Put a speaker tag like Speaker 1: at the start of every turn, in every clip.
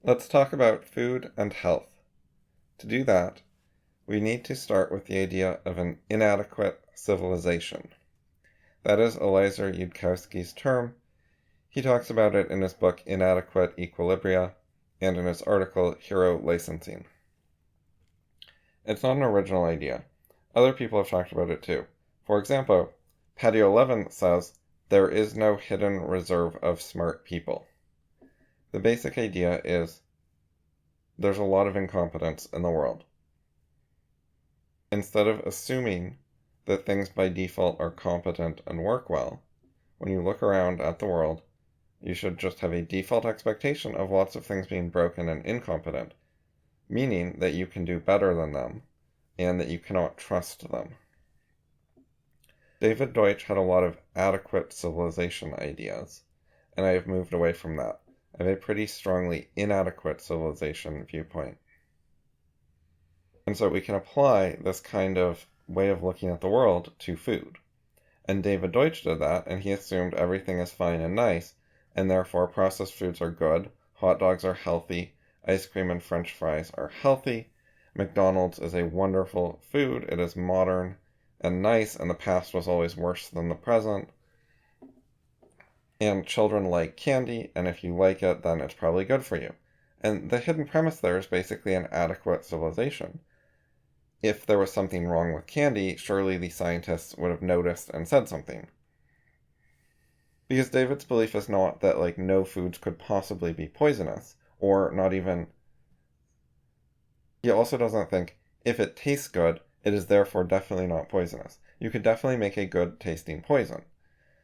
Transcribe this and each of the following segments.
Speaker 1: Let's talk about food and health. To do that, we need to start with the idea of an inadequate civilization. That is Eliezer Yudkowsky's term. He talks about it in his book Inadequate Equilibria and in his article Hero Licensing. It's not an original idea. Other people have talked about it too. For example, Patio 11 says, there is no hidden reserve of smart people. The basic idea is there's a lot of incompetence in the world. Instead of assuming that things by default are competent and work well, when you look around at the world, you should just have a default expectation of lots of things being broken and incompetent, meaning that you can do better than them and that you cannot trust them. David Deutsch had a lot of adequate civilization ideas, and I have moved away from that. I have a pretty strongly inadequate civilization viewpoint. And so we can apply this kind of way of looking at the world to food. And David Deutsch did that, and he assumed everything is fine and nice, and therefore processed foods are good, hot dogs are healthy, ice cream and French fries are healthy, McDonald's is a wonderful food, it is modern and nice, and the past was always worse than the present. And children like candy, and if you like it, then it's probably good for you. And the hidden premise there is basically an adequate civilization. If there was something wrong with candy, surely the scientists would have noticed and said something. Because David's belief is not that, no foods could possibly be poisonous, or not even... He also doesn't think, if it tastes good, it is therefore definitely not poisonous. You could definitely make a good-tasting poison.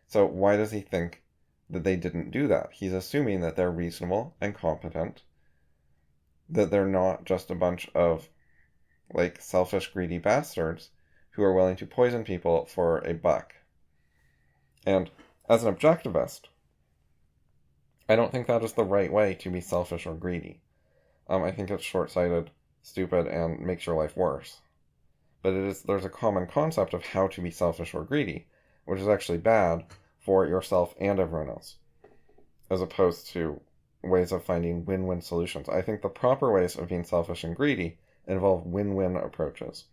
Speaker 1: So why does he think that they didn't do that? He's assuming that they're reasonable and competent, that they're not just a bunch of, selfish, greedy bastards who are willing to poison people for a buck. And as an objectivist, I don't think that is the right way to be selfish or greedy. I think it's short-sighted, stupid, and makes your life worse. But there's a common concept of how to be selfish or greedy, which is actually bad for yourself and everyone else, as opposed to ways of finding win-win solutions. I think the proper ways of being selfish and greedy involve win-win approaches,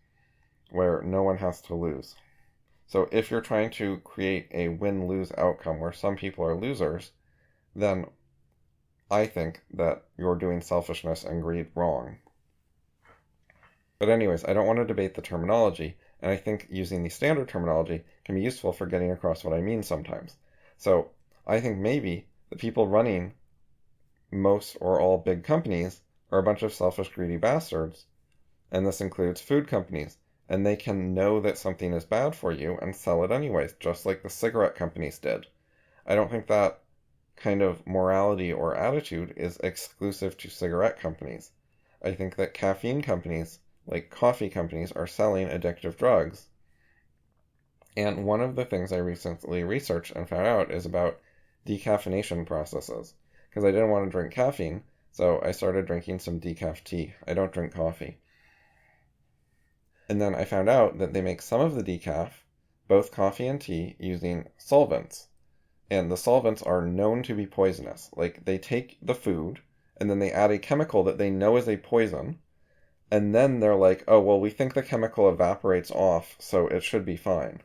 Speaker 1: where no one has to lose. So if you're trying to create a win-lose outcome where some people are losers, then I think that you're doing selfishness and greed wrong. But anyways, I don't want to debate the terminology, and I think using the standard terminology can be useful for getting across what I mean sometimes. So I think maybe the people running most or all big companies are a bunch of selfish, greedy bastards, and this includes food companies, and they can know that something is bad for you and sell it anyways, just like the cigarette companies did. I don't think that kind of morality or attitude is exclusive to cigarette companies. I think that caffeine companies, like coffee companies, are selling addictive drugs. And one of the things I recently researched and found out is about decaffeination processes. Because I didn't want to drink caffeine, so I started drinking some decaf tea. I don't drink coffee. And then I found out that they make some of the decaf, both coffee and tea, using solvents. And the solvents are known to be poisonous. They take the food, and then they add a chemical that they know is a poison, and then they're like, oh, well, we think the chemical evaporates off, so it should be fine.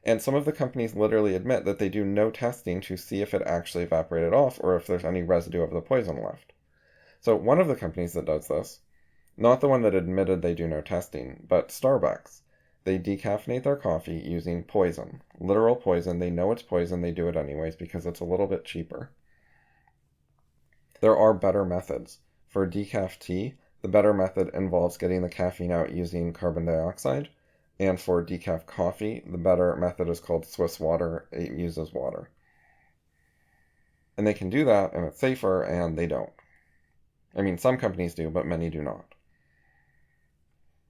Speaker 1: And some of the companies literally admit that they do no testing to see if it actually evaporated off or if there's any residue of the poison left. So one of the companies that does this, not the one that admitted they do no testing, but Starbucks, they decaffeinate their coffee using poison. Literal poison. They know it's poison. They do it anyways because it's a little bit cheaper. There are better methods. For decaf tea, the better method involves getting the caffeine out using carbon dioxide. And for decaf coffee, the better method is called Swiss water. It uses water. And they can do that, and it's safer, and they don't. I mean, some companies do, but many do not.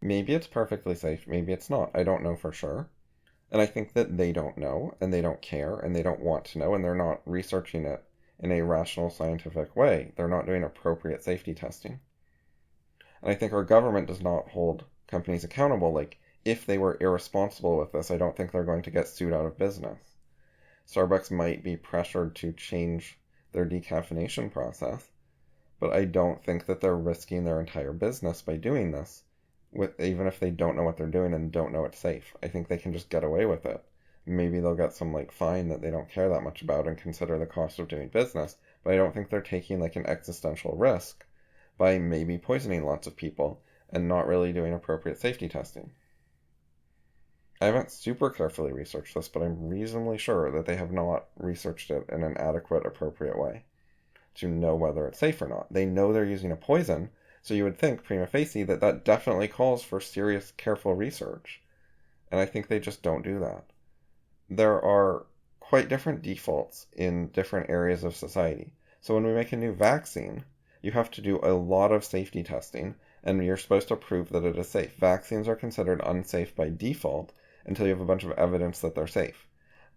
Speaker 1: Maybe it's perfectly safe, maybe it's not. I don't know for sure. And I think that they don't know, and they don't care, and they don't want to know, and they're not researching it in a rational, scientific way. They're not doing appropriate safety testing. And I think our government does not hold companies accountable. If they were irresponsible with this, I don't think they're going to get sued out of business. Starbucks might be pressured to change their decaffeination process, but I don't think that they're risking their entire business by doing this, even if they don't know what they're doing and don't know it's safe. I think they can just get away with it. Maybe they'll get some fine that they don't care that much about and consider the cost of doing business, but I don't think they're taking an existential risk by maybe poisoning lots of people and not really doing appropriate safety testing. I haven't super carefully researched this, but I'm reasonably sure that they have not researched it in an adequate, appropriate way to know whether it's safe or not. They know they're using a poison, so you would think, prima facie, that that definitely calls for serious, careful research. And I think they just don't do that. There are quite different defaults in different areas of society. So when we make a new vaccine, you have to do a lot of safety testing, and you're supposed to prove that it is safe. Vaccines are considered unsafe by default until you have a bunch of evidence that they're safe.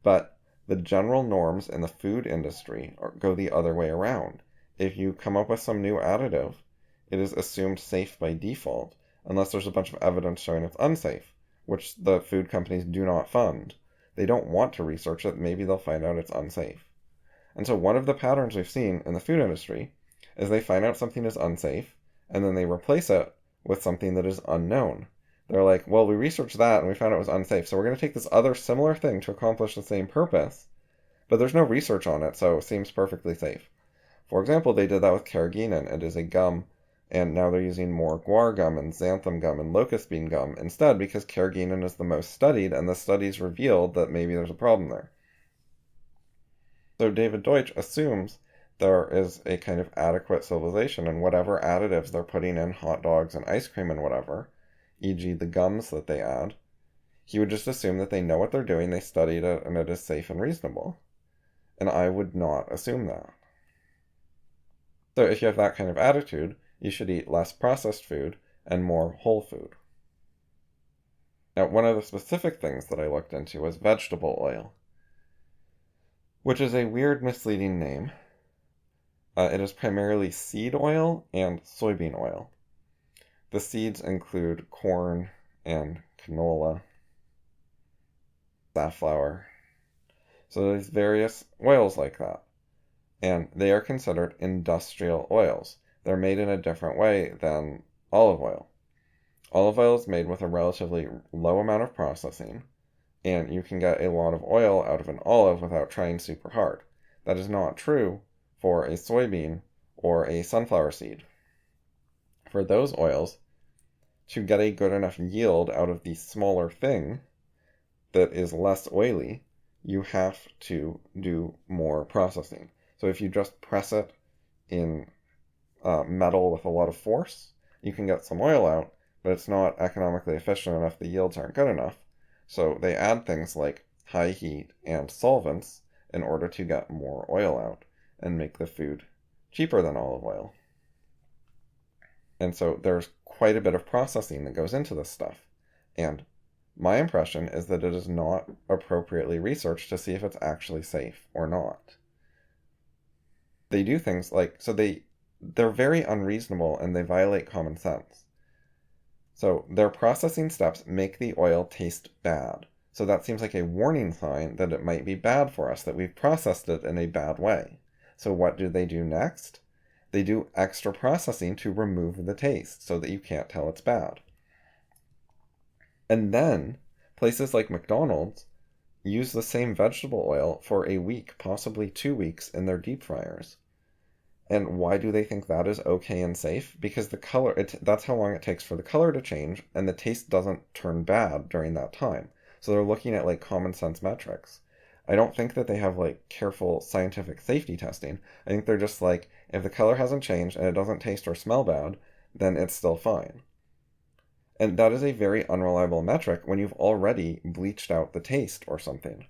Speaker 1: But the general norms in the food industry go the other way around. If you come up with some new additive, it is assumed safe by default, unless there's a bunch of evidence showing it's unsafe, which the food companies do not fund. They don't want to research it. Maybe they'll find out it's unsafe. And so one of the patterns we've seen in the food industry is they find out something is unsafe, and then they replace it with something that is unknown. They're like, well, we researched that and we found it was unsafe, so we're going to take this other similar thing to accomplish the same purpose, but there's no research on it, so it seems perfectly safe. For example, they did that with carrageenan. It is a gum, and now they're using more guar gum and xanthan gum and locust bean gum instead because carrageenan is the most studied, and the studies revealed that maybe there's a problem there. So David Deutsch assumes there is a kind of adequate civilization, and whatever additives they're putting in hot dogs and ice cream and whatever, e.g. the gums that they add, he would just assume that they know what they're doing, they studied it, and it is safe and reasonable. And I would not assume that. So if you have that kind of attitude, you should eat less processed food and more whole food. Now, one of the specific things that I looked into was vegetable oil, which is a weird, misleading name. It is primarily seed oil and soybean oil. The seeds include corn and canola, safflower. So there's various oils like that. And they are considered industrial oils. They're made in a different way than olive oil. Olive oil is made with a relatively low amount of processing, and you can get a lot of oil out of an olive without trying super hard. That is not true for a soybean or a sunflower seed. For those oils, to get a good enough yield out of the smaller thing that is less oily, you have to do more processing. So if you just press it in metal with a lot of force, you can get some oil out, but it's not economically efficient enough, the yields aren't good enough. So they add things like high heat and solvents in order to get more oil out and make the food cheaper than olive oil. And so there's quite a bit of processing that goes into this stuff. And my impression is that it is not appropriately researched to see if it's actually safe or not. They do things they're very unreasonable and they violate common sense. So their processing steps make the oil taste bad. So that seems like a warning sign that it might be bad for us, that we've processed it in a bad way. So what do they do next? They do extra processing to remove the taste so that you can't tell it's bad. And then places like McDonald's use the same vegetable oil for a week, possibly 2 weeks, in their deep fryers. And why do they think that is okay and safe? Because the color, that's how long it takes for the color to change, and the taste doesn't turn bad during that time. So they're looking at common sense metrics. I don't think that they have careful scientific safety testing. I think they're just if the color hasn't changed and it doesn't taste or smell bad, then it's still fine. And that is a very unreliable metric when you've already bleached out the taste or something.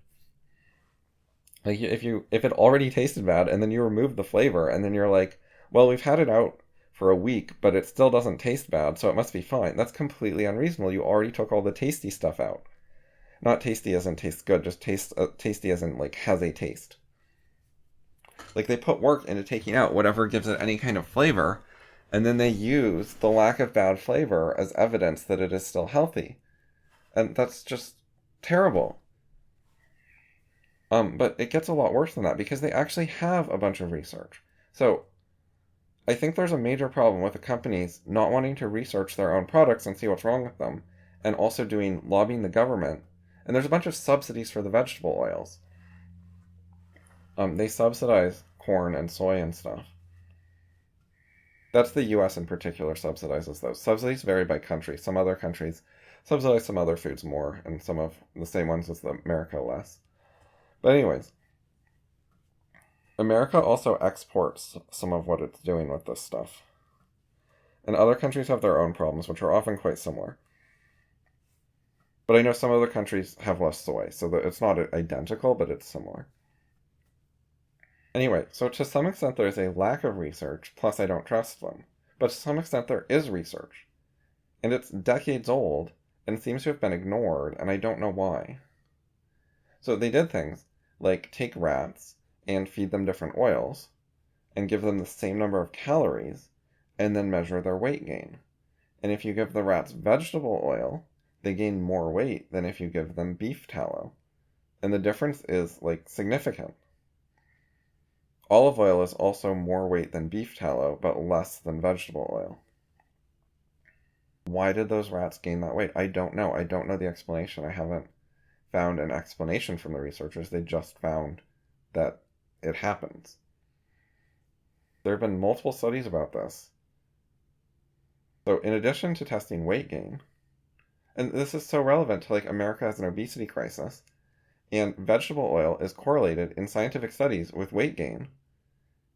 Speaker 1: If it already tasted bad and then you remove the flavor and then you're like, well, we've had it out for a week, but it still doesn't taste bad, so it must be fine. That's completely unreasonable. You already took all the tasty stuff out. Not tasty as in tastes good, just tasty as in has a taste. They put work into taking out whatever gives it any kind of flavor, and then they use the lack of bad flavor as evidence that it is still healthy. And that's just terrible. But it gets a lot worse than that because they actually have a bunch of research. So I think there's a major problem with the companies not wanting to research their own products and see what's wrong with them, and also lobbying the government. And there's a bunch of subsidies for the vegetable oils. They subsidize corn and soy and stuff. That's the US in particular subsidizes those. Subsidies vary by country. Some other countries subsidize some other foods more, and some of the same ones as America less. But anyways, America also exports some of what it's doing with this stuff. And other countries have their own problems, which are often quite similar. But I know some other countries have less soy, so that it's not identical, but it's similar. Anyway, so to some extent there's a lack of research, plus I don't trust them. But to some extent there is research. And it's decades old, and seems to have been ignored, and I don't know why. So they did things like take rats and feed them different oils, and give them the same number of calories, and then measure their weight gain. And if you give the rats vegetable oil, they gain more weight than if you give them beef tallow. And the difference is, significant. Olive oil is also more weight than beef tallow, but less than vegetable oil. Why did those rats gain that weight? I don't know. I don't know the explanation. I haven't found an explanation from the researchers. They just found that it happens. There have been multiple studies about this. So in addition to testing weight gain, and this is so relevant to America has an obesity crisis, and vegetable oil is correlated in scientific studies with weight gain.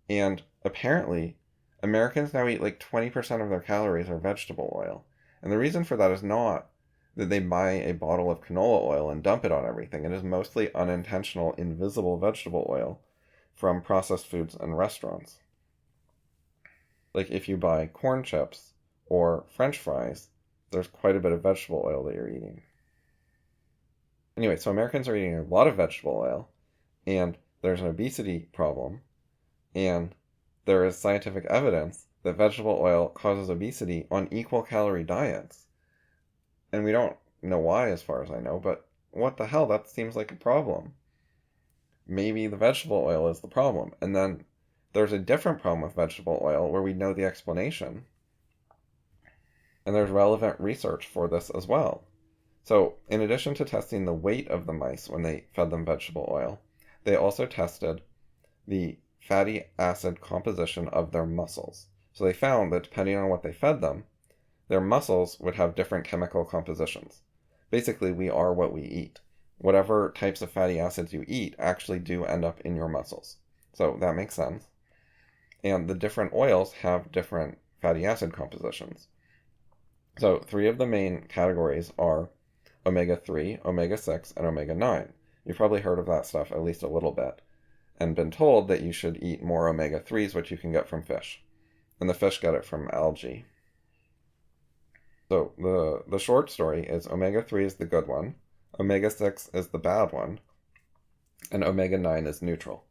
Speaker 1: And apparently, Americans now eat 20% of their calories are vegetable oil. And the reason for that is not that they buy a bottle of canola oil and dump it on everything. It is mostly unintentional, invisible vegetable oil from processed foods and restaurants. If you buy corn chips or French fries, there's quite a bit of vegetable oil that you're eating. Anyway, so Americans are eating a lot of vegetable oil, and there's an obesity problem, and there is scientific evidence that vegetable oil causes obesity on equal calorie diets. And we don't know why, as far as I know, but what the hell, that seems like a problem. Maybe the vegetable oil is the problem. And then there's a different problem with vegetable oil where we know the explanation. And there's relevant research for this as well. So, in addition to testing the weight of the mice when they fed them vegetable oil, they also tested the fatty acid composition of their muscles. So they found that depending on what they fed them, their muscles would have different chemical compositions. Basically, we are what we eat. Whatever types of fatty acids you eat actually do end up in your muscles. So that makes sense. And the different oils have different fatty acid compositions. So 3 of the main categories are omega-3, omega-6, and omega-9. You've probably heard of that stuff at least a little bit, and been told that you should eat more omega-3s, which you can get from fish. And the fish get it from algae. So the short story is omega-3 is the good one, omega-6 is the bad one, and omega-9 is neutral.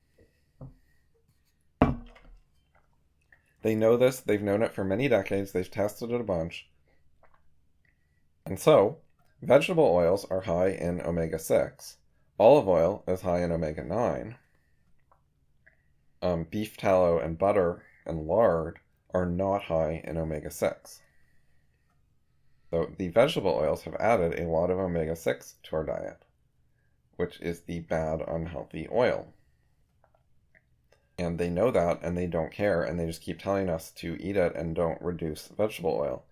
Speaker 1: They know this, they've known it for many decades, they've tested it a bunch. And so, vegetable oils are high in omega-6, olive oil is high in omega-9, beef tallow and butter and lard are not high in omega-6. So the vegetable oils have added a lot of omega-6 to our diet, which is the bad, unhealthy oil. And they know that, and they don't care, and they just keep telling us to eat it and don't reduce vegetable oil.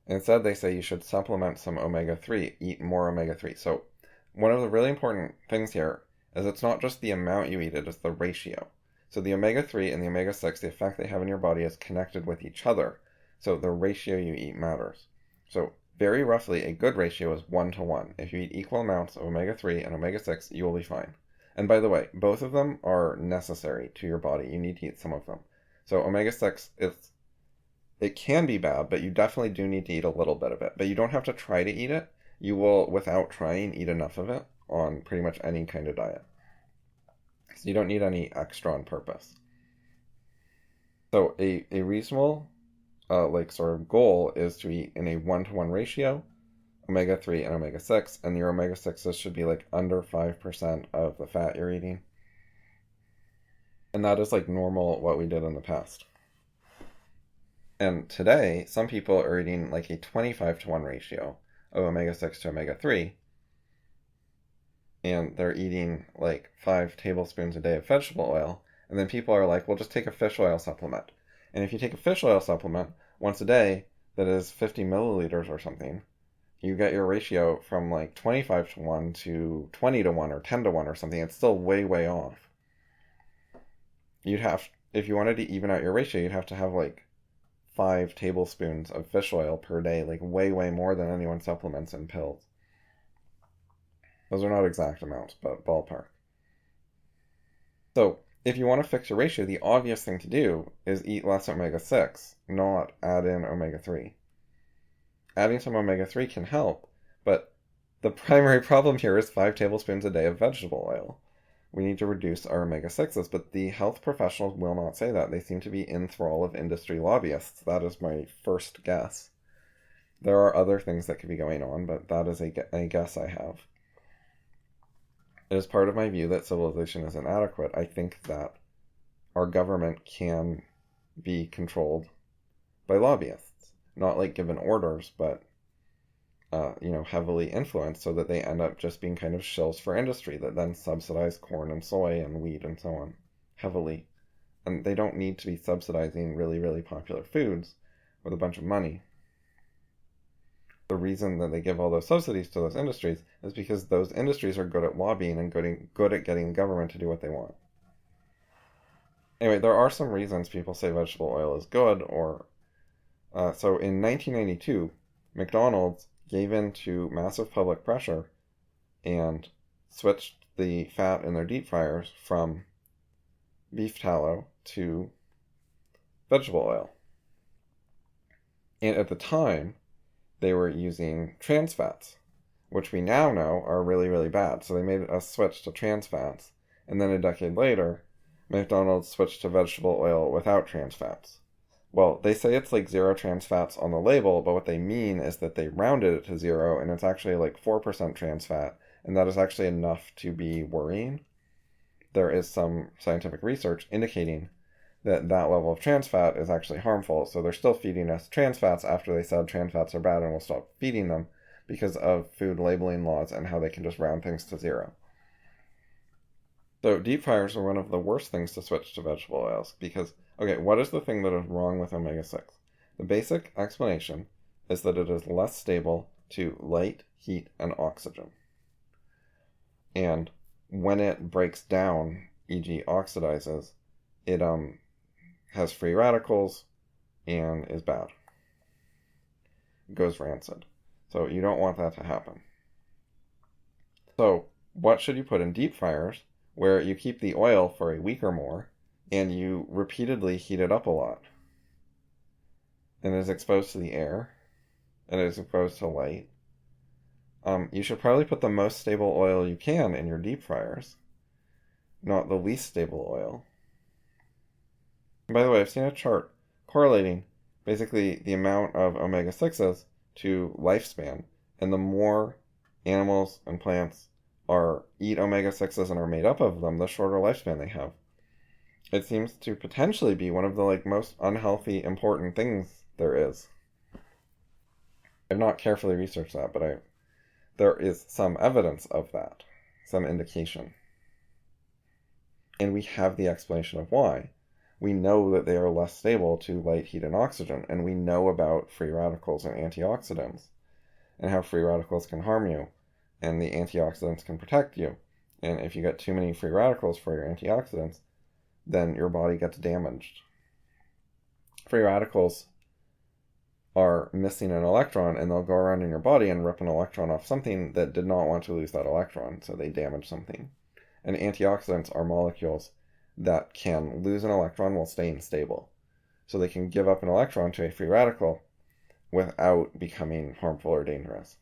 Speaker 1: Instead, they say you should supplement some omega-3, eat more omega-3. So one of the really important things here is it's not just the amount you eat, it's the ratio. So the omega-3 and the omega-6, the effect they have in your body is connected with each other. So the ratio you eat matters. So very roughly, a good ratio is 1-to-1. If you eat equal amounts of omega-3 and omega-6, you will be fine. And by the way, both of them are necessary to your body. You need to eat some of them. So omega-6, it can be bad, but you definitely do need to eat a little bit of it. But you don't have to try to eat it. You will, without trying, eat enough of it on pretty much any kind of diet. So you don't need any extra on purpose. So a reasonable sort of goal is to eat in a 1-to-1 ratio, omega-3 and omega-6, and your omega-6s should be under 5% of the fat you're eating. And that is normal what we did in the past. And today, some people are eating like a 25-to-1 ratio of omega-6 to omega-3, and they're eating like 5 tablespoons a day of vegetable oil, and then people are like, well, just take a fish oil supplement. And if you take a fish oil supplement once a day that is 50 milliliters or something, you get your ratio from like 25-to-1 to 20-to-1 or 10-to-1 or something. It's still way, way off. If you wanted to even out your ratio, you'd have to have like 5 tablespoons of fish oil per day, like way, way more than anyone supplements in pills. Those are not exact amounts, but ballpark. So if you want to fix your ratio, the obvious thing to do is eat less omega-6, not add in omega-3. Adding some omega-3 can help, but the primary problem here is 5 tablespoons a day of vegetable oil. We need to reduce our omega-6s, but the health professionals will not say that. They seem to be in thrall of industry lobbyists. That is my first guess. There are other things that could be going on, but that is a guess I have. It is part of my view that civilization is inadequate. I think that our government can be controlled by lobbyists. Not like given orders, but heavily influenced so that they end up just being kind of shills for industry that then subsidize corn and soy and wheat and so on heavily. And they don't need to be subsidizing really, really popular foods with a bunch of money. The reason that they give all those subsidies to those industries is because those industries are good at lobbying and good at getting government to do what they want. Anyway, there are some reasons people say vegetable oil is good, so in 1992, McDonald's gave in to massive public pressure and switched the fat in their deep fryers from beef tallow to vegetable oil. And at the time, they were using trans fats, which we now know are really, really bad. So they made a switch to trans fats. And then a decade later, McDonald's switched to vegetable oil without trans fats. Well, they say it's like 0 trans fats on the label, but what they mean is that they rounded it to 0, and it's actually like 4% trans fat, and that is actually enough to be worrying. There is some scientific research indicating that level of trans fat is actually harmful, so they're still feeding us trans fats after they said trans fats are bad and we'll stop feeding them because of food labeling laws and how they can just round things to 0. So deep fryers are one of the worst things to switch to vegetable oils because, okay, what is the thing that is wrong with omega-6? The basic explanation is that it is less stable to light, heat, and oxygen. And when it breaks down, e.g. oxidizes, it has free radicals and is bad. It goes rancid. So you don't want that to happen. So what should you put in deep fryers where you keep the oil for a week or more and you repeatedly heat it up a lot? And it is exposed to the air and it is exposed to light. You should probably put the most stable oil you can in your deep fryers, not the least stable oil. And by the way, I've seen a chart correlating basically the amount of omega-6s to lifespan, and the more animals and plants eat omega-6s and are made up of them, the shorter lifespan they have. It seems to potentially be one of the most unhealthy, important things there is. I've not carefully researched that, but there is some evidence of that, some indication. And we have the explanation of why. We know that they are less stable to light, heat, and oxygen, and we know about free radicals and antioxidants, and how free radicals can harm you, and the antioxidants can protect you. And if you get too many free radicals for your antioxidants, then your body gets damaged. Free radicals are missing an electron, and they'll go around in your body and rip an electron off something that did not want to lose that electron, so they damage something. And antioxidants are molecules that can lose an electron while staying stable. So they can give up an electron to a free radical without becoming harmful or dangerous.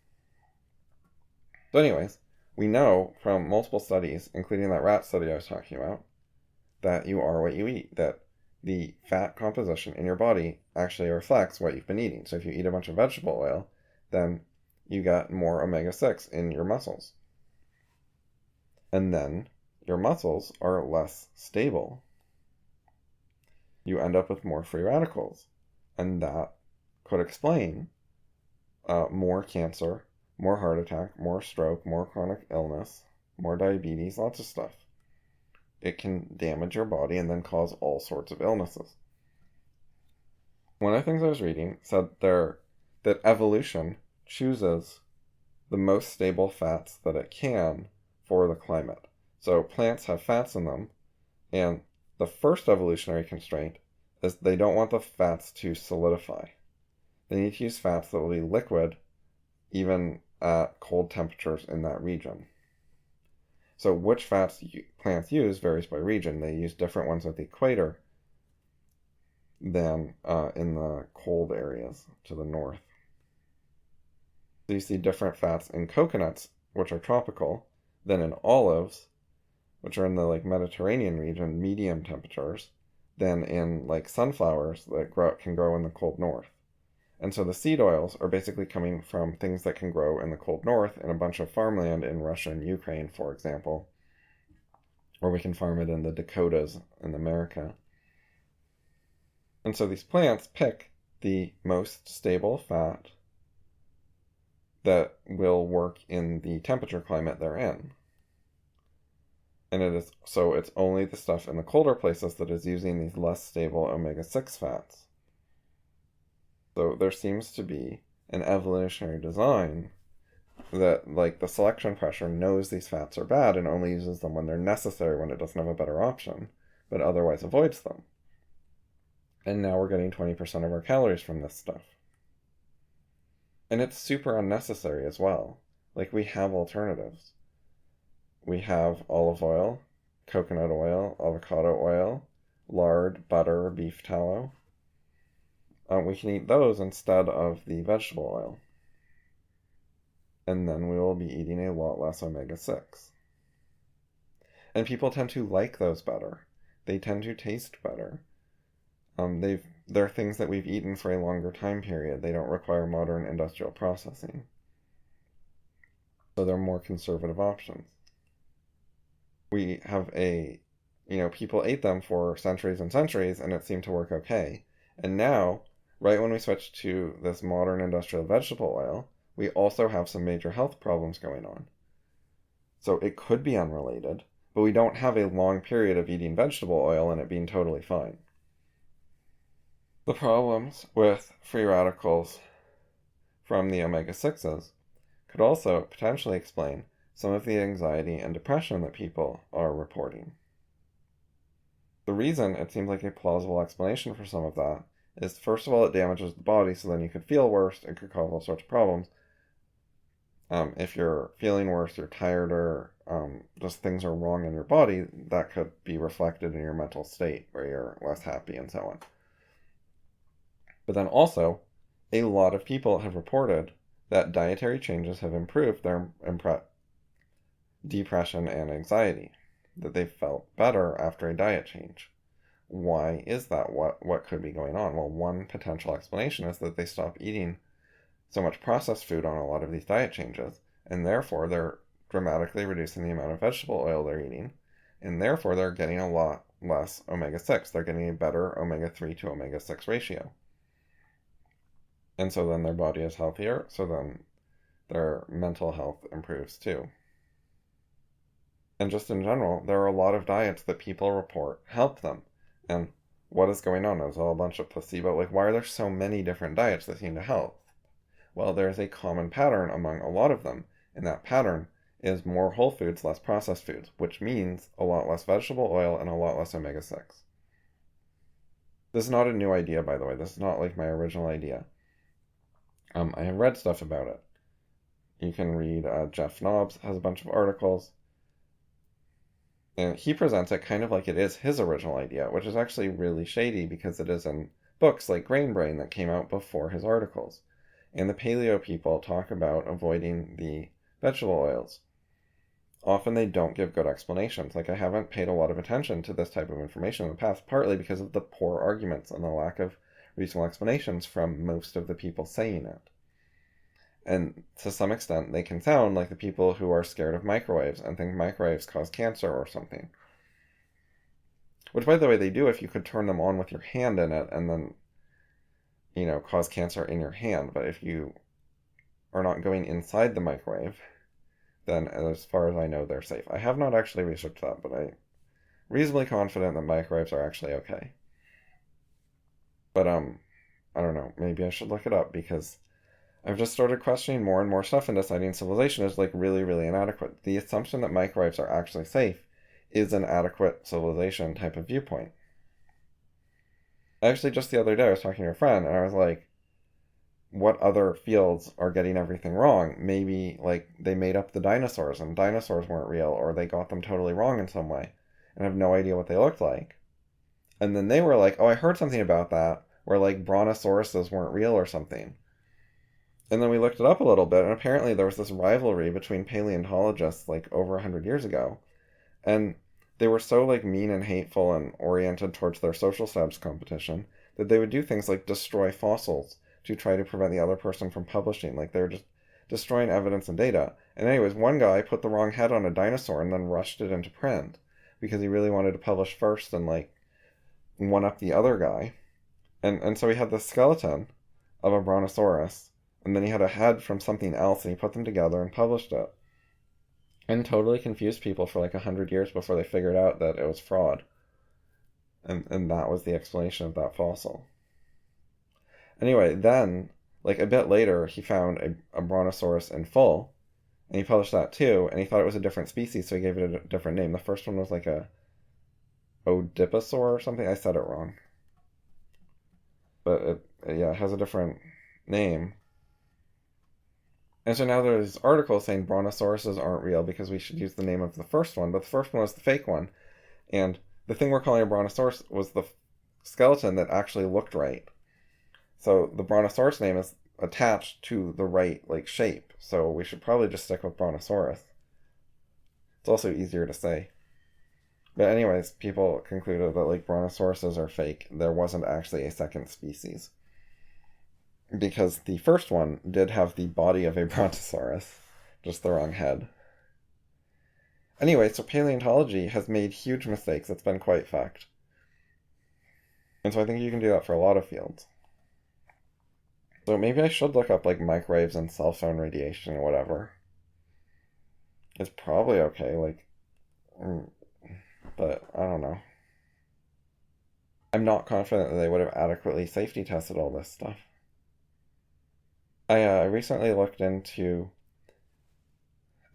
Speaker 1: So anyways, we know from multiple studies, including that rat study I was talking about, that you are what you eat, that the fat composition in your body actually reflects what you've been eating. So if you eat a bunch of vegetable oil, then you get more omega-6 in your muscles. And then your muscles are less stable. You end up with more free radicals. And that could explain more cancer, more heart attack, more stroke, more chronic illness, more diabetes, lots of stuff. It can damage your body and then cause all sorts of illnesses. One of the things I was reading said that evolution chooses the most stable fats that it can for the climate. So plants have fats in them, and the first evolutionary constraint is they don't want the fats to solidify. They need to use fats that will be liquid even at cold temperatures in that region. So which fats plants use varies by region. They use different ones at the equator than in the cold areas to the north. So you see different fats in coconuts, which are tropical, than in olives, which are in the Mediterranean region, medium temperatures, than in sunflowers that can grow in the cold north. And so the seed oils are basically coming from things that can grow in the cold north in a bunch of farmland in Russia and Ukraine, for example, or we can farm it in the Dakotas in America. And so these plants pick the most stable fat that will work in the temperature climate they're in. And it's only the stuff in the colder places that is using these less stable omega-6 fats. So there seems to be an evolutionary design that the selection pressure knows these fats are bad and only uses them when they're necessary, when it doesn't have a better option, but otherwise avoids them. And now we're getting 20% of our calories from this stuff. And it's super unnecessary as well. We have alternatives. We have olive oil, coconut oil, avocado oil, lard, butter, beef tallow. We can eat those instead of the vegetable oil. And then we will be eating a lot less omega-6. And people tend to like those better. They tend to taste better. They're things that we've eaten for a longer time period. They don't require modern industrial processing. So they're more conservative options. We have people ate them for centuries and centuries, and it seemed to work okay. And now, right when we switch to this modern industrial vegetable oil, we also have some major health problems going on. So it could be unrelated, but we don't have a long period of eating vegetable oil and it being totally fine. The problems with free radicals from the omega-6s could also potentially explain some of the anxiety and depression that people are reporting. The reason it seems like a plausible explanation for some of that is, first of all, it damages the body, so then you could feel worse. It could cause all sorts of problems. If you're feeling worse, you're tireder, just things are wrong in your body, that could be reflected in your mental state, where you're less happy and so on. But then also, a lot of people have reported that dietary changes have improved their depression and anxiety, that they felt better after a diet change. Why is that? What could be going on? Well, one potential explanation is that they stop eating so much processed food on a lot of these diet changes, and therefore they're dramatically reducing the amount of vegetable oil they're eating, and therefore they're getting a lot less omega-6. They're getting a better omega-3 to omega-6 ratio. And so then their body is healthier, so then their mental health improves too. And just in general, there are a lot of diets that people report help them. And what is going on? Is it all a bunch of placebo? Why are there so many different diets that seem to help? Well, there's a common pattern among a lot of them, and that pattern is more whole foods, less processed foods, which means a lot less vegetable oil and a lot less omega-6. This is not a new idea, by the way. This is not my original idea. I have read stuff about it. You can read Jeff Nobbs has a bunch of articles, and he presents it kind of like it is his original idea, which is actually really shady because it is in books like Grain Brain that came out before his articles. And the paleo people talk about avoiding the vegetable oils. Often they don't give good explanations. I haven't paid a lot of attention to this type of information in the past, partly because of the poor arguments and the lack of reasonable explanations from most of the people saying it. And to some extent, they can sound like the people who are scared of microwaves and think microwaves cause cancer or something. Which, by the way, they do if you could turn them on with your hand in it and then cause cancer in your hand, but if you are not going inside the microwave, then as far as I know, they're safe. I have not actually researched that, but I'm reasonably confident that microwaves are actually okay. But, I don't know, maybe I should look it up, because I've just started questioning more and more stuff and deciding civilization is, really, really inadequate. The assumption that microwaves are actually safe is an adequate civilization type of viewpoint. Actually, just the other day, I was talking to a friend, and I was like, what other fields are getting everything wrong? Maybe, they made up the dinosaurs, and dinosaurs weren't real, or they got them totally wrong in some way, and have no idea what they looked like. And then they were like, oh, I heard something about that, where, brontosauruses weren't real or something. And then we looked it up a little bit, and apparently there was this rivalry between paleontologists, over 100 years ago, and they were so, mean and hateful and oriented towards their social status competition that they would do things like destroy fossils to try to prevent the other person from publishing. They were just destroying evidence and data. And anyways, one guy put the wrong head on a dinosaur and then rushed it into print because he really wanted to publish first and, one up the other guy. And so he had the skeleton of a brontosaurus, and then he had a head from something else, and he put them together and published it. And totally confused people for 100 years before they figured out that it was fraud. And that was the explanation of that fossil. Anyway, then, a bit later, he found a brontosaurus in full, and he published that too, and he thought it was a different species, so he gave it a different name. The first one was a Oedipisaur or something. I said it wrong. But it has a different name. And so now there's articles saying brontosauruses aren't real because we should use the name of the first one, but the first one was the fake one. And the thing we're calling a brontosaurus was the skeleton that actually looked right. So the brontosaurus name is attached to the right, shape. So we should probably just stick with brontosaurus. It's also easier to say. But anyways, people concluded that, brontosauruses are fake. There wasn't actually a second species. Because the first one did have the body of a brontosaurus, just the wrong head. Anyway, so paleontology has made huge mistakes. It's been quite fucked. And so I think you can do that for a lot of fields. So maybe I should look up, microwaves and cell phone radiation or whatever. It's probably okay, but I don't know. I'm not confident that they would have adequately safety tested all this stuff. I recently looked into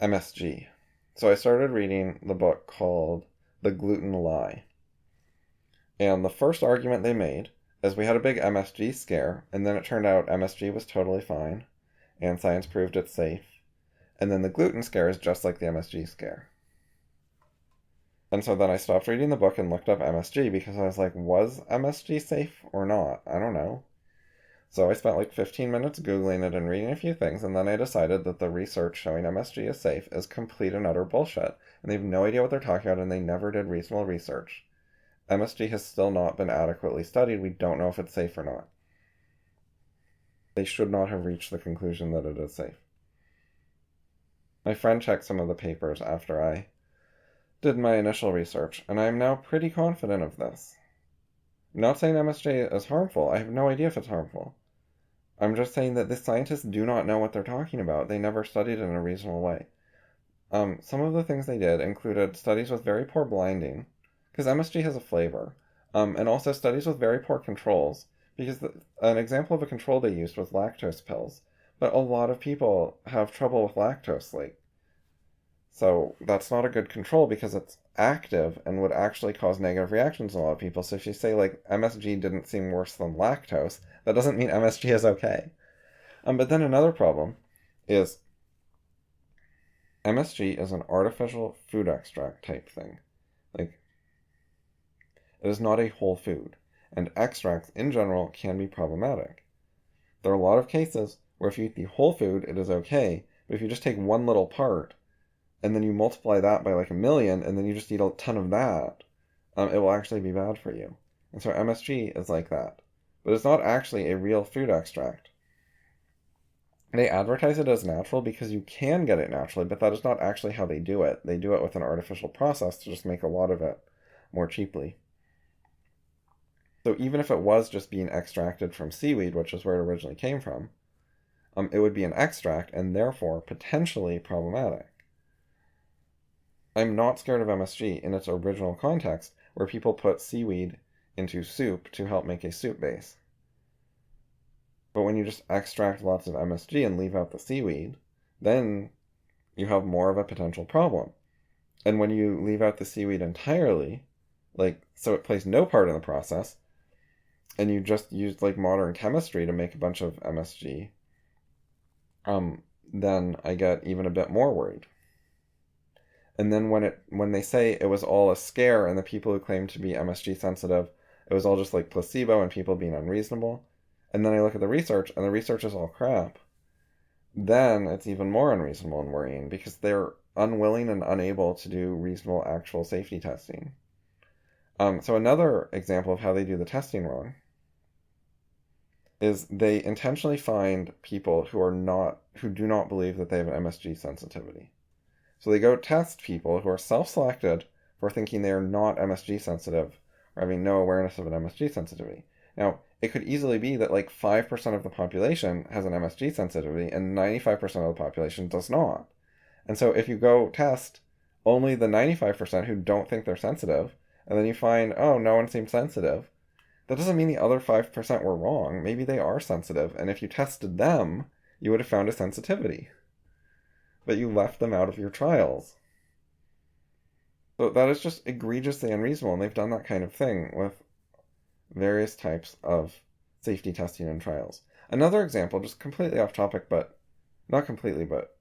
Speaker 1: MSG. So I started reading the book called The Gluten Lie. And the first argument they made is we had a big MSG scare, and then it turned out MSG was totally fine, and science proved it's safe. And then the gluten scare is just like the MSG scare. And so then I stopped reading the book and looked up MSG because I was like, was MSG safe or not? I don't know. So I spent 15 minutes Googling it and reading a few things, and then I decided that the research showing MSG is safe is complete and utter bullshit. And they have no idea what they're talking about, and they never did reasonable research. MSG has still not been adequately studied. We don't know if it's safe or not. They should not have reached the conclusion that it is safe. My friend checked some of the papers after I did my initial research, and I am now pretty confident of this. I'm not saying MSG is harmful. I have no idea if it's harmful. I'm just saying that the scientists do not know what they're talking about. They never studied it in a reasonable way. Some of the things they did included studies with very poor blinding, because MSG has a flavor, and also studies with very poor controls, because an example of a control they used was lactose pills, but a lot of people have trouble with lactose, so that's not a good control because it's active and would actually cause negative reactions in a lot of people. So if you say, MSG didn't seem worse than lactose, that doesn't mean MSG is okay. But then another problem is MSG is an artificial food extract type thing. It is not a whole food, and extracts in general can be problematic. There are a lot of cases where if you eat the whole food, it is okay, but if you just take one little part, and then you multiply that by 1 million, and then you just eat a ton of that, it will actually be bad for you. And so MSG is like that. But it's not actually a real food extract. They advertise it as natural because you can get it naturally, but that is not actually how they do it. They do it with an artificial process to just make a lot of it more cheaply. So even if it was just being extracted from seaweed, which is where it originally came from, it would be an extract and therefore potentially problematic. I'm not scared of MSG in its original context, where people put seaweed into soup to help make a soup base. But when you just extract lots of MSG and leave out the seaweed, then you have more of a potential problem. And when you leave out the seaweed entirely, so it plays no part in the process, and you just use modern chemistry to make a bunch of MSG, then I get even a bit more worried. And then when they say it was all a scare and the people who claim to be MSG sensitive, it was all just placebo and people being unreasonable, and then I look at the research and the research is all crap, then it's even more unreasonable and worrying because they're unwilling and unable to do reasonable actual safety testing. So another example of how they do the testing wrong is they intentionally find people who do not believe that they have an MSG sensitivity. So they go test people who are self-selected for thinking they are not MSG sensitive or having no awareness of an MSG sensitivity. Now, it could easily be that 5% of the population has an MSG sensitivity and 95% of the population does not. And so if you go test only the 95% who don't think they're sensitive, and then you find, oh, no one seems sensitive, that doesn't mean the other 5% were wrong. Maybe they are sensitive, and if you tested them, you would have found a sensitivity. But you left them out of your trials. So that is just egregiously unreasonable, and they've done that kind of thing with various types of safety testing and trials. Another example, just completely off topic, but not completely, but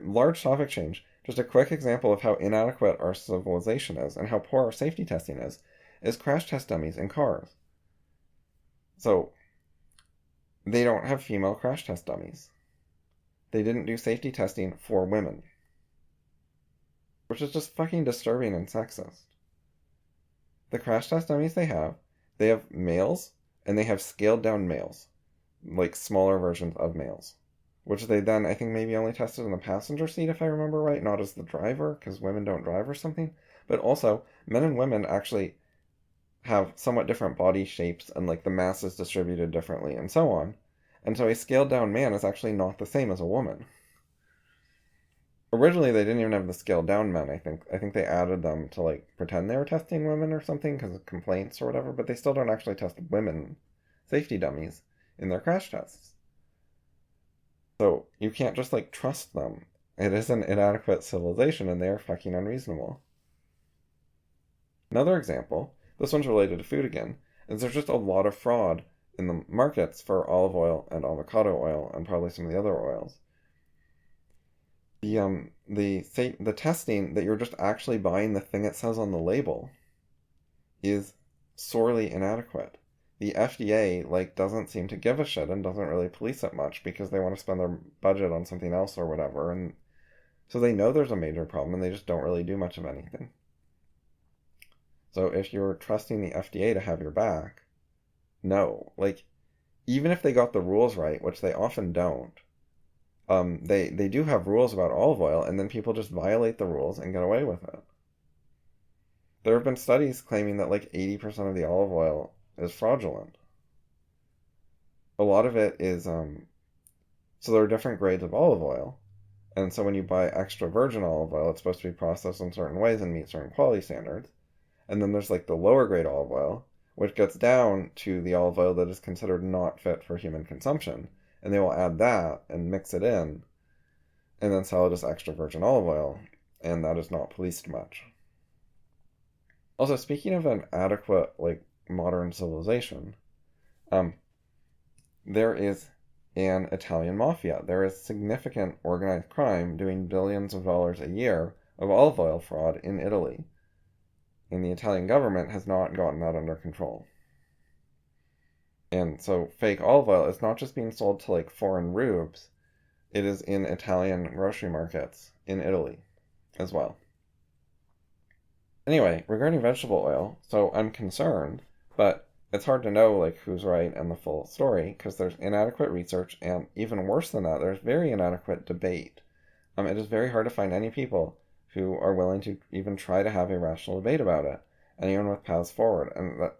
Speaker 1: large topic change, just a quick example of how inadequate our civilization is and how poor our safety testing is crash test dummies in cars. So, they don't have female crash test dummies. They didn't do safety testing for women, which is just fucking disturbing and sexist. The crash test dummies they have males, and they have scaled down males, smaller versions of males, which they then, I think, maybe only tested in the passenger seat, if I remember right, not as the driver, because women don't drive or something. But also, men and women actually have somewhat different body shapes, and the mass is distributed differently, and so on. And so a scaled down man is actually not the same as a woman. Originally, they didn't even have the scaled down men, I think. I think they added them to pretend they were testing women or something because of complaints or whatever, but they still don't actually test women safety dummies in their crash tests. So you can't just trust them. It is an inadequate civilization and they are fucking unreasonable. Another example, this one's related to food again, is there's just a lot of fraud in the markets for olive oil and avocado oil and probably some of the other oils. The testing that you're just actually buying the thing it says on the label is sorely inadequate. The FDA doesn't seem to give a shit and doesn't really police it much because they want to spend their budget on something else or whatever, and so they know there's a major problem and they just don't really do much of anything. So if you're trusting the FDA to have your back, no. Even if they got the rules right, which they often don't, they do have rules about olive oil, and then people just violate the rules and get away with it. There have been studies claiming that 80% of the olive oil is fraudulent. A lot of it is, so there are different grades of olive oil, and so when you buy extra virgin olive oil, it's supposed to be processed in certain ways and meet certain quality standards. And then there's the lower grade olive oil, which gets down to the olive oil that is considered not fit for human consumption. And they will add that and mix it in and then sell it as extra virgin olive oil, and that is not policed much. Also, speaking of an adequate modern civilization, there is an Italian mafia. There is significant organized crime doing billions of dollars a year of olive oil fraud in Italy, and the Italian government has not gotten that under control. And so fake olive oil is not just being sold to foreign rubes, it is in Italian grocery markets in Italy as well. Anyway, regarding vegetable oil, so I'm concerned, but it's hard to know who's right and the full story because there's inadequate research, and even worse than that, there's very inadequate debate. It is very hard to find any people who are willing to even try to have a rational debate about it, anyone with paths forward, and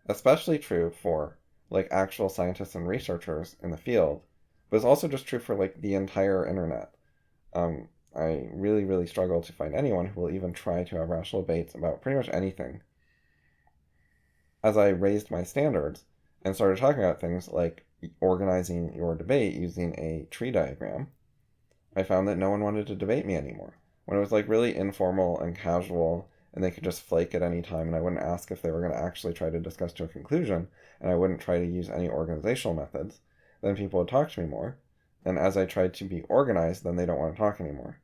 Speaker 1: especially true for like actual scientists and researchers in the field, but it's also just true for like the entire internet. I really, really struggle to find anyone who will even try to have rational debates about pretty much anything. As I raised my standards and started talking about things like organizing your debate using a tree diagram, I found that no one wanted to debate me anymore. When it was like really informal and casual, and they could just flake at any time, and I wouldn't ask if they were going to actually try to discuss to a conclusion, and I wouldn't try to use any organizational methods, then people would talk to me more. And as I tried to be organized, then they don't want to talk anymore.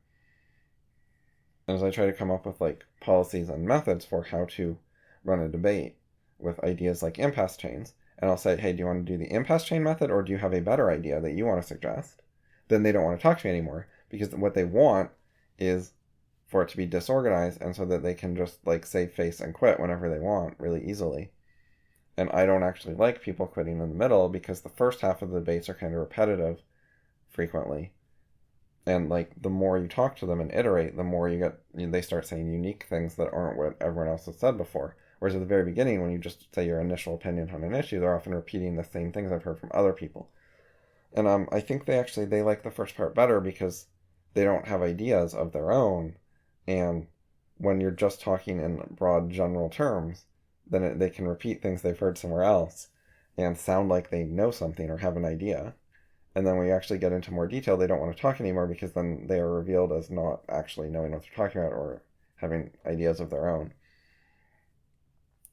Speaker 1: And as I try to come up with like policies and methods for how to run a debate with ideas like impasse chains, and I'll say, hey, do you want to do the impasse chain method, or do you have a better idea that you want to suggest? Then they don't want to talk to me anymore, because what they want is for it to be disorganized, and so that they can just like save face and quit whenever they want really easily. And I don't actually like people quitting in the middle, because the first half of the debates are kind of repetitive frequently. And like the more you talk to them and iterate, the more they start saying unique things that aren't what everyone else has said before. Whereas at the very beginning, when you just say your initial opinion on an issue, they're often repeating the same things I've heard from other people. And I think they like the first part better, because they don't have ideas of their own. And when you're just talking in broad general terms, then they can repeat things they've heard somewhere else and sound like they know something or have an idea. And then when you actually get into more detail, they don't want to talk anymore, because then they are revealed as not actually knowing what they're talking about or having ideas of their own.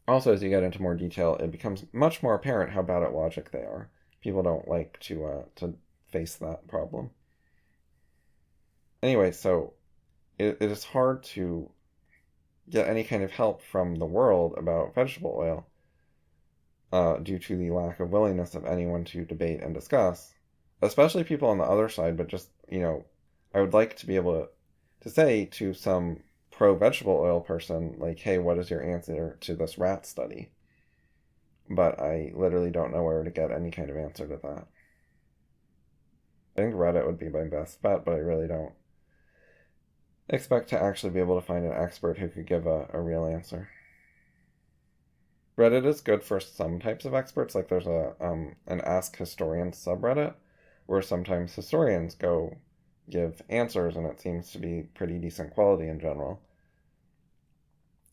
Speaker 1: Also, as you get into more detail, it becomes much more apparent how bad at logic they are. People don't like to face that problem. Anyway, so it is hard to get any kind of help from the world about vegetable oil due to the lack of willingness of anyone to debate and discuss, especially people on the other side. But just, I would like to be able to say to some pro-vegetable oil person, like, hey, what is your answer to this rat study? But I literally don't know where to get any kind of answer to that. I think Reddit would be my best bet, but I really don't expect to actually be able to find an expert who could give a real answer. Reddit is good for some types of experts, like there's an Ask Historians subreddit, where sometimes historians go give answers, and it seems to be pretty decent quality in general.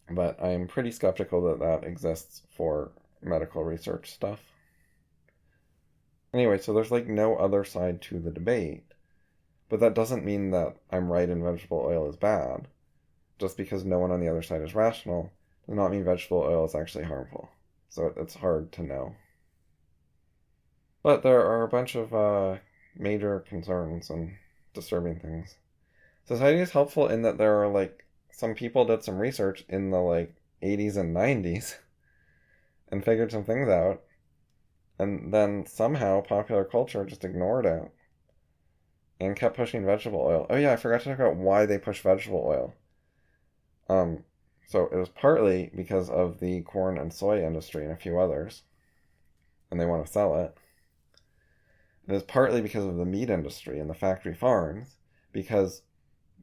Speaker 1: But I'm pretty skeptical that that exists for medical research stuff. Anyway, so there's like no other side to the debate, but that doesn't mean that I'm right and vegetable oil is bad. Just because no one on the other side is rational does not mean vegetable oil is actually harmful. So it's hard to know. But there are a bunch of major concerns and disturbing things. Society is helpful in that there are like some people did some research in the like 80s and 90s and figured some things out, and then somehow popular culture just ignored it and kept pushing vegetable oil. Oh yeah, I forgot to talk about why they push vegetable oil. So it was partly because of the corn and soy industry and a few others, and they want to sell it. It is partly because of the meat industry and the factory farms, because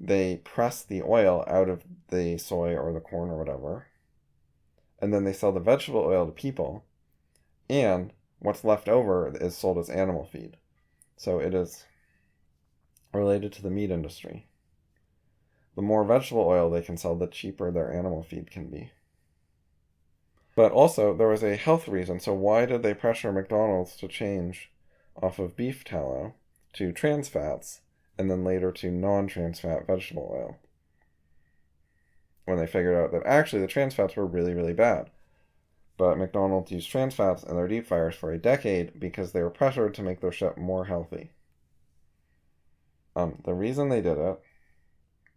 Speaker 1: they press the oil out of the soy or the corn or whatever, and then they sell the vegetable oil to people, and what's left over is sold as animal feed. So it is related to the meat industry. The more vegetable oil they can sell, the cheaper their animal feed can be. But also, there was a health reason. So why did they pressure McDonald's to change off of beef tallow to trans fats, and then later to non-trans fat vegetable oil? When they figured out that actually the trans fats were really, really bad. But McDonald's used trans fats in their deep fryers for a decade because they were pressured to make their ship more healthy. The reason they did it,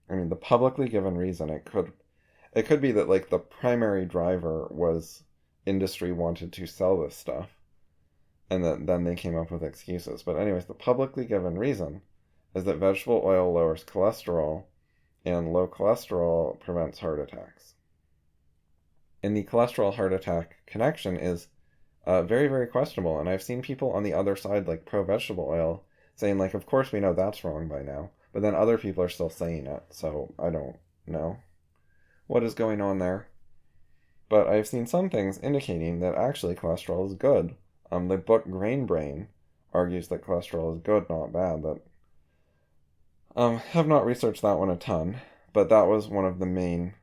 Speaker 1: the publicly given reason, it could be that like the primary driver was industry wanted to sell this stuff, and then they came up with excuses. But anyways, the publicly given reason is that vegetable oil lowers cholesterol, and low cholesterol prevents heart attacks. And the cholesterol heart attack connection is very, very questionable. And I've seen people on the other side, like pro-vegetable oil, saying like, of course we know that's wrong by now. But then other people are still saying it. So I don't know what is going on there. But I've seen some things indicating that actually cholesterol is good. The book Grain Brain argues that cholesterol is good, not bad. That have not researched that one a ton, but that was one of the main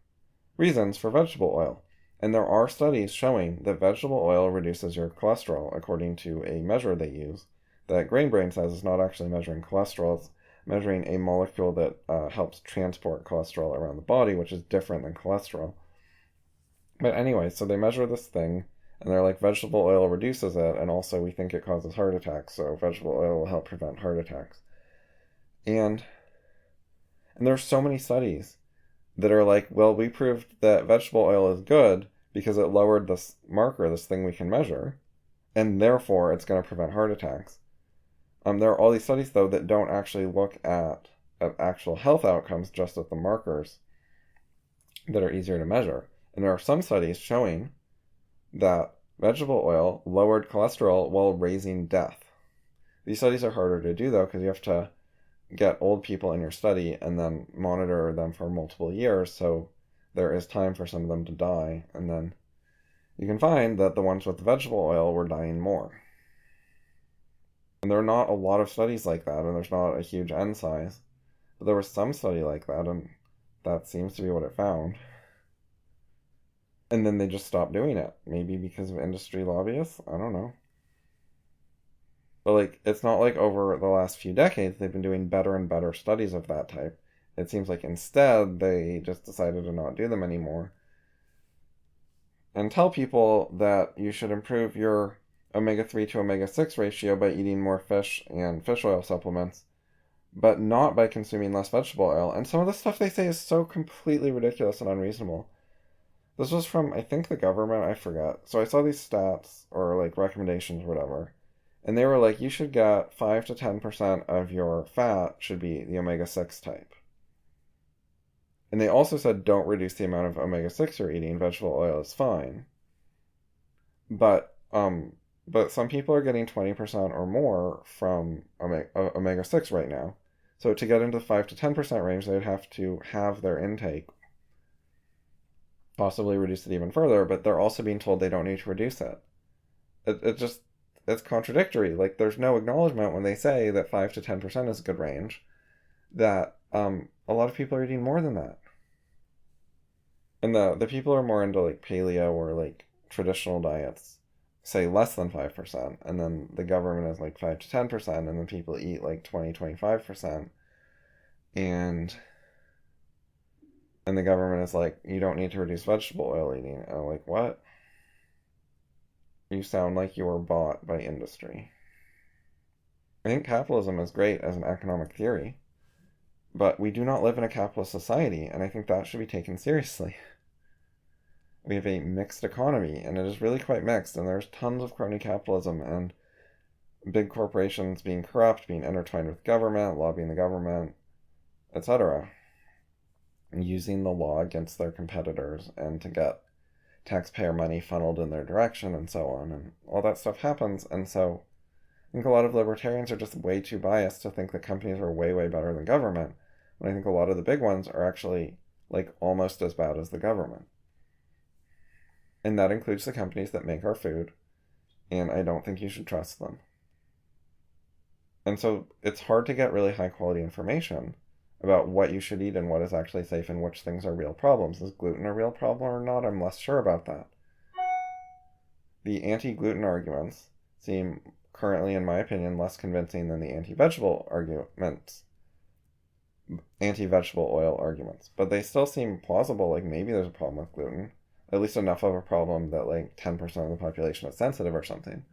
Speaker 1: reasons for vegetable oil. And there are studies showing that vegetable oil reduces your cholesterol according to a measure they use that Grain Brain says is not actually measuring cholesterol. It's measuring a molecule that helps transport cholesterol around the body, which is different than cholesterol. But anyway, so they measure this thing, and they're like, vegetable oil reduces it, and also we think it causes heart attacks, so vegetable oil will help prevent heart attacks. And there's so many studies that are like, well, we proved that vegetable oil is good because it lowered this marker, this thing we can measure, and therefore it's going to prevent heart attacks. There are all these studies, though, that don't actually look at actual health outcomes, just at the markers that are easier to measure. And there are some studies showing that vegetable oil lowered cholesterol while raising death. These studies are harder to do, though, because you have to get old people in your study and then monitor them for multiple years, so there is time for some of them to die, and then you can find that the ones with the vegetable oil were dying more. And there are not a lot of studies like that, and there's not a huge N size. But there was some study like that, and that seems to be what it found. And then they just stopped doing it. Maybe because of industry lobbyists? I don't know. But, like, it's not like over the last few decades they've been doing better and better studies of that type. It seems like instead they just decided to not do them anymore. And tell people that you should improve your omega-3 to omega-6 ratio by eating more fish and fish oil supplements, but not by consuming less vegetable oil. And some of the stuff they say is so completely ridiculous and unreasonable. This was from, I think, the government, I forget. So I saw these stats, or like recommendations or whatever, and they were like, you should get 5 to 10% of your fat should be the omega-6 type. And they also said don't reduce the amount of omega-6 you're eating. Vegetable oil is fine. But some people are getting 20% or more from omega-6 right now. So to get into the 5 to 10% range, they'd have to have their intake, possibly reduce it even further, but they're also being told they don't need to reduce it. It's contradictory. Like, there's no acknowledgement when they say that 5 to 10% is a good range, that a lot of people are eating more than that. And the people who are more into, like, paleo or, like, traditional diets say less than 5%, and then the government is like 5 to 10%, and then people eat like 20-25%, and the government is like, you don't need to reduce vegetable oil eating. And I'm like, what? You sound like you were bought by industry. I think capitalism is great as an economic theory, but we do not live in a capitalist society, and I think that should be taken seriously. We have a mixed economy, and it is really quite mixed, and there's tons of crony capitalism and big corporations being corrupt, being intertwined with government, lobbying the government, etc., and using the law against their competitors and to get taxpayer money funneled in their direction and so on, and all that stuff happens. And so I think a lot of libertarians are just way too biased to think that companies are way, way better than government, when I think a lot of the big ones are actually like almost as bad as the government. And that includes the companies that make our food, and I don't think you should trust them. And so it's hard to get really high quality information about what you should eat and what is actually safe and which things are real problems. Is gluten a real problem or not? I'm less sure about that. The anti-gluten arguments seem currently, in my opinion, less convincing than the anti-vegetable arguments, anti-vegetable oil arguments. But they still seem plausible, like maybe there's a problem with gluten. At least enough of a problem that like 10% of the population is sensitive or something.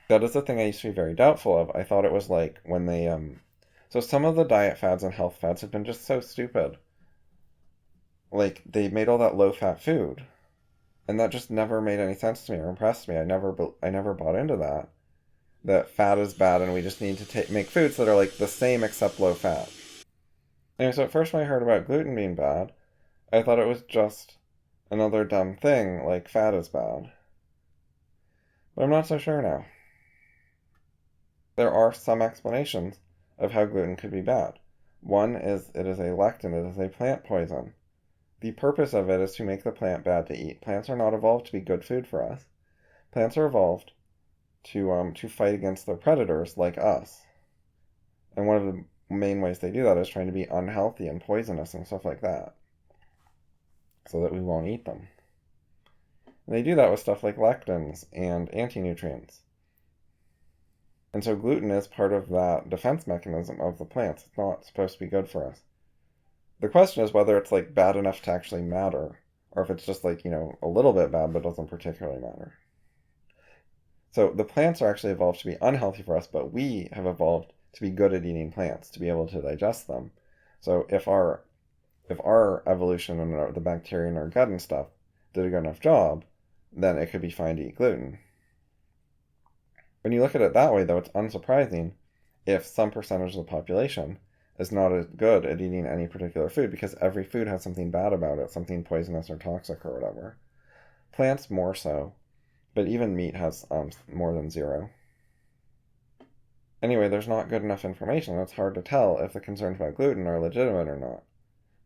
Speaker 1: That is the thing I used to be very doubtful of. I thought it was like when they, so some of the diet fads and health fads have been just so stupid. Like, they made all that low-fat food, and that just never made any sense to me or impressed me. I never bought into that. That fat is bad and we just need to make foods that are like the same except low-fat. Anyway, so at first when I heard about gluten being bad, I thought it was just another dumb thing, like fat is bad. But I'm not so sure now. There are some explanations of how gluten could be bad. One is it is a lectin, it is a plant poison. the purpose of it is to make the plant bad to eat. Plants are not evolved to be good food for us. Plants are evolved to fight against their predators like us. And one of the main ways they do that is trying to be unhealthy and poisonous and stuff like that, so that we won't eat them. And they do that with stuff like lectins and anti-nutrients. And so gluten is part of that defense mechanism of the plants. It's not supposed to be good for us. The question is whether it's like bad enough to actually matter, or if it's just like, a little bit bad but doesn't particularly matter. So the plants are actually evolved to be unhealthy for us, but we have evolved to be good at eating plants, to be able to digest them. So if our evolution and the bacteria in our gut and stuff did a good enough job, then it could be fine to eat gluten. When you look at it that way, though, it's unsurprising if some percentage of the population is not as good at eating any particular food, because every food has something bad about it, something poisonous or toxic or whatever. Plants more so, but even meat has more than 0. Anyway, there's not good enough information. It's hard to tell if the concerns about gluten are legitimate or not.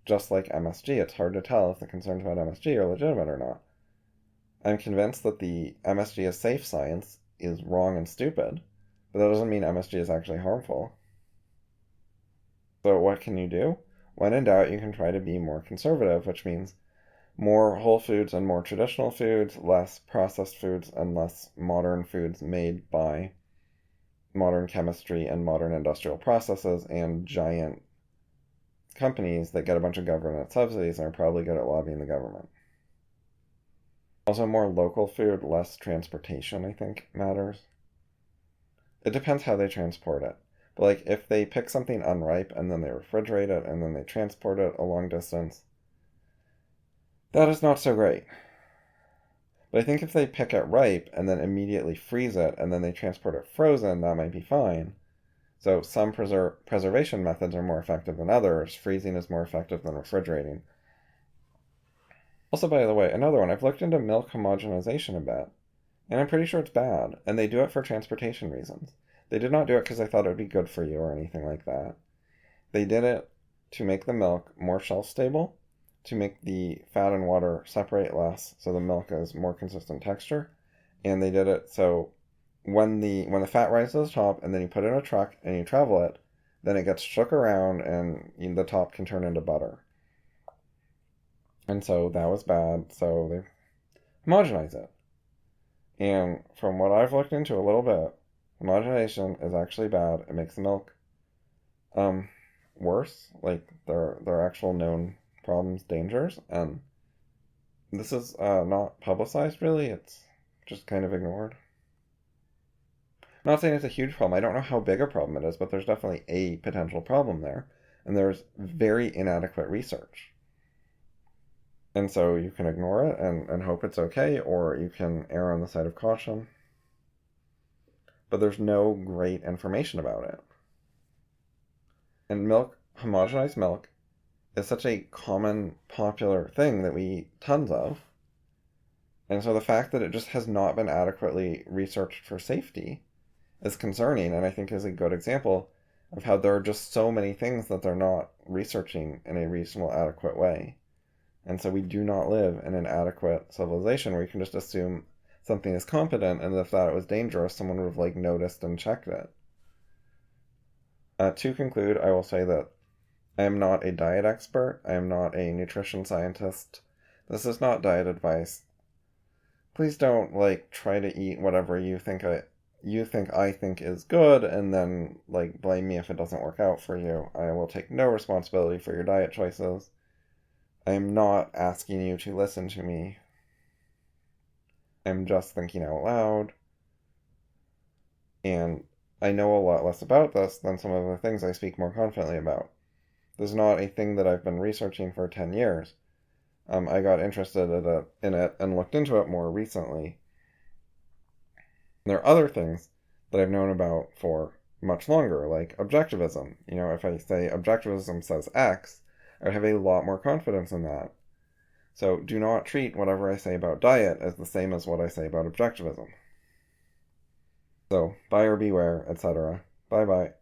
Speaker 1: Just like MSG, it's hard to tell if the concerns about MSG are legitimate or not. I'm convinced that the MSG is safe science is wrong and stupid, but that doesn't mean MSG is actually harmful. So what can you do? When in doubt, you can try to be more conservative, which means more whole foods and more traditional foods, less processed foods and less modern foods made by modern chemistry and modern industrial processes and giant companies that get a bunch of government subsidies and are probably good at lobbying the government. Also, more local food, less transportation, I think, matters. It depends how they transport it. But like, if they pick something unripe and then they refrigerate it and then they transport it a long distance, that is not so great. But I think if they pick it ripe and then immediately freeze it and then they transport it frozen, that might be fine. So some preservation methods are more effective than others. Freezing is more effective than refrigerating. Also, by the way, another one, I've looked into milk homogenization a bit, and I'm pretty sure it's bad, and they do it for transportation reasons. They did not do it because they thought it would be good for you or anything like that. They did it to make the milk more shelf-stable, to make the fat and water separate less so the milk is more consistent texture, and they did it so when the fat rises to the top and then you put it in a truck and you travel it, then it gets shook around and the top can turn into butter. And so that was bad, so they homogenize it. And from what I've looked into a little bit, homogenization is actually bad. It makes the milk worse, like there are actual known problems, dangers, and this is not publicized really, it's just kind of ignored. I'm not saying it's a huge problem. I don't know how big a problem it is, but there's definitely a potential problem there, and there's very inadequate research. And so you can ignore it and hope it's okay, or you can err on the side of caution. But there's no great information about it. And homogenized milk, is such a common, popular thing that we eat tons of. And so the fact that it just has not been adequately researched for safety is concerning, and I think is a good example of how there are just so many things that they're not researching in a reasonable, adequate way. And so we do not live in an adequate civilization where you can just assume something is competent, and if that was dangerous, someone would have noticed and checked it. To conclude, I will say that I am not a diet expert. I am not a nutrition scientist. This is not diet advice. Please don't try to eat whatever you think I think is good and then blame me if it doesn't work out for you. I will take no responsibility for your diet choices. I am not asking you to listen to me. I'm just thinking out loud. And I know a lot less about this than some of the things I speak more confidently about. This is not a thing that I've been researching for 10 years. I got interested in it and looked into it more recently. There are other things that I've known about for much longer, like Objectivism. If I say Objectivism says X, I would have a lot more confidence in that. So do not treat whatever I say about diet as the same as what I say about Objectivism. So, buyer beware, etc. Bye-bye.